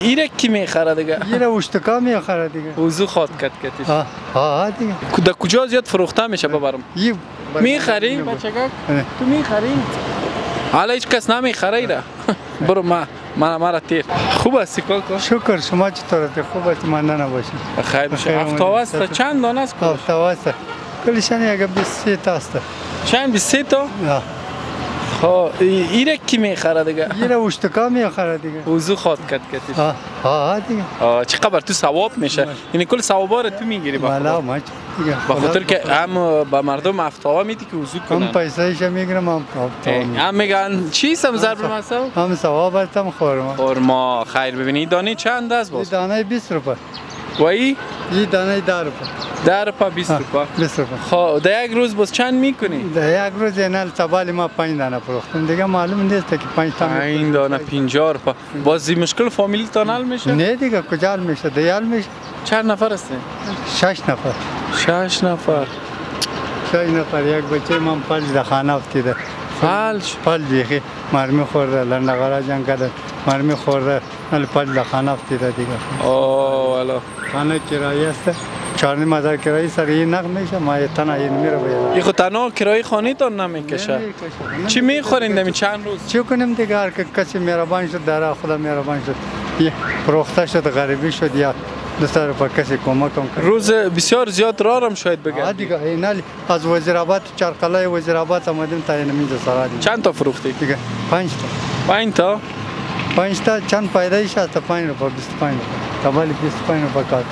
ایره کی میخره دیگه؟ ایره اشتکا میخره دیگه. وضو خواد کتش. ها دیگه. در کجا زیاد فروخته میشه ببرم؟ میخری بچگک؟ تو میخری؟ حالا هیچ کس نمیخره ایره. برو مرا تیر. خوب هستی کاکا؟ شکر، شما چطورید؟ خوب هستی؟ منده نباشید. خیر باشه. هفته است چند دانه است؟ هفته است. کلشان یک 23 تا است. چند 23 تا؟ خب ایره کی میخره دیگه؟ ایره اشتکا میخره دیگه. وضو خواد کتش. ها دیگه. چه خبر تو ثواب میشه؟ یعنی کل ثوابا رو تو میگیری با خدا؟ ما دیگه. به خاطر که هم به مردم افتاوا میدی که وضو کنن. هم پیسه ایش میگیرم هم افتاوا. هم میگن چی سم ضرب مثلا؟ هم ثواب هستم خورما. خورما خیر ببینی دانه چند است باز؟ دانه 20 روپیه. وای؟ این دانه 10 روپیه. 10 روپیه 20 روپیه. 20 روپیه. خب در یک روز باز چند میکنی؟ در یک روز اینال تبالی ما 5 دانه فروختم دیگه معلوم نیست که 5 تا 5 دانه 50 روپیه. باز مشکل فامیلی تان حل میشه؟ نه دیگه کجا حل میشه؟ دیال میشه. چند نفر هستین؟ 6 نفر. 6 نفر. 6 نفر. یک بچه من پل در خانه افتیده. پل بیخی مرمی خورده لندگارا جنگ کرده مرمی خورده پل در خانه افتیده دیگه. والا خانه کرایه است. 4,500 کرایه سر این نق میشه ما تنها این میره باید. این خود تنها کرایه خانه تان نمیکشه. چی میخورین دمی چند روز؟ چی کنیم دیگه هر کسی مهربان شد در خدا مهربان شد. یه پروخته شد غریبی شد یا دوست با کسی کمک کنم. روز بسیار زیاد رارم شاید بگم. دیگه اینال از وزیرآباد چرقلای وزیرآباد آمدیم تا اینجا سرا دیگه. چند تا فروختی؟ دیگه 5 تا. 5 تا؟ 5 تا چند پیدایش است 5 روپیه 25 روپیه. تبالی 25 روپیه کات.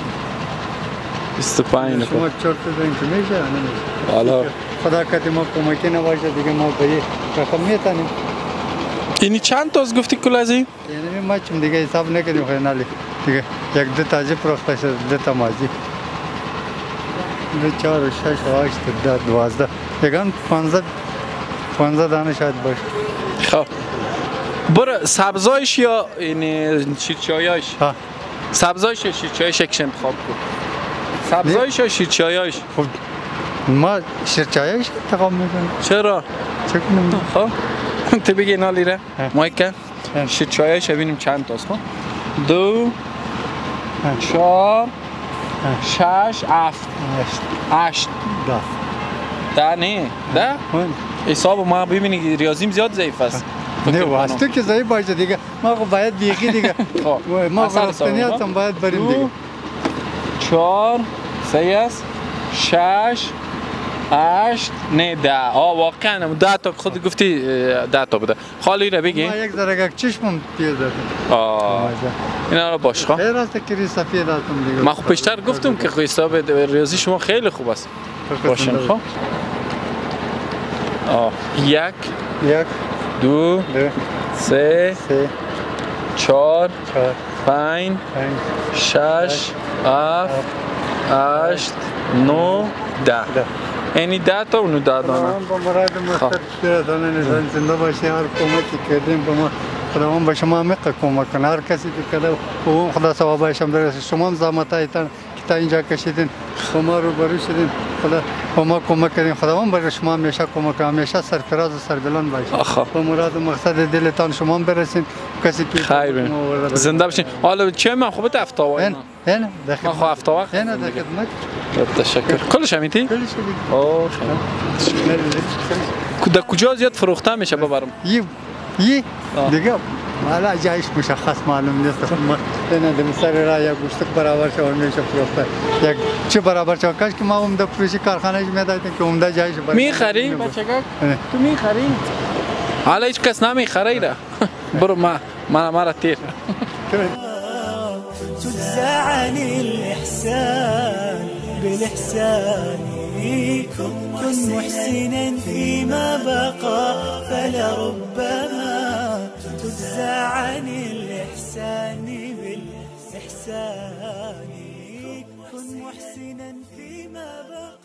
25 روپیه. شما چرت دارین که میشه نمیشه. والا خدا کتی ما کمکی نباشه دیگه ما به رقم میتونیم. اینی چند تا از گفتی کل از این؟ یعنی ما چون دیگه حساب نکردیم خیلی نالی دیگه یک دو تازه فروخته شد 2 تا مازی 2 4 6 8 10 12 یگان 15 دانه شاید باشه. خب برو سبزایش یا یعنی شیرچایش؟ سبزایش یا شیرچایش یکش انتخاب کن. سبزایش یا شیرچایش؟ خب ما شیرچایش انتخاب میکنیم. چرا؟ چه کنیم؟ خب تو بگی نالی ره مایکه شیرچایش ببینیم چند تاست. خب 2 4 6 7 8 10 نه 10 حساب ما ببینی ریاضیم زیاد ضعیف است. نه واسه که ضعیف باشه دیگه ما باید بیخی دیگه ما فرستنی هستم باید بریم دیگه 4 3 است 6 8 نه 10 واقعا 10 تا خود گفتی 10 تا بوده. خالی را بگی ما یک ذره چشمم پیش دادم. اینا رو باش خب خیر است که ری سفید هستم دیگه. من خب پیشتر گفتم که حساب ریاضی شما خیلی خوب است. باشین خب 1 2 3 4 5 6 7 8 9 10 اینی 10 تا اونو 10 دانه. با مراد مستر دانه نشان زنده باشه هر کمکی کردیم به ما خداوند به شما میخواد کمک کنه هر کسی که کده او خدا ثوابش هم برسه شما هم زحمت هایتان که تا اینجا کشیدین شما رو برو شدین خدا به ما کمک کردین خداوند برای شما همیشه کمک همیشه سرفراز و سربلند باشه به مراد و مقصد دلتان شما هم برسین کسی که خیر زنده باشین. حالا چه من خوبه افتاوا نه من خو افتاوا نه در خدمت تشکر کلش همیتی کلش در کجا زیاد فروخته میشه ببرم یه دیگه حالا جایش مشخص معلوم نیست ما نه سر را یک گوشت برابر شو میشه فروخته یک چه برابر شو کاش که ما عمده فروشی کارخانه میدادیم که عمده جایش میخری بچگک تو میخری حالا هیچ کس نمیخره ایره برو مرا تیر تجزى عن الإحسان بالإحسان كن محسنا فيما بقى فلربما تجزى عن الإحسان بالإحسان كن محسنا فيما بقى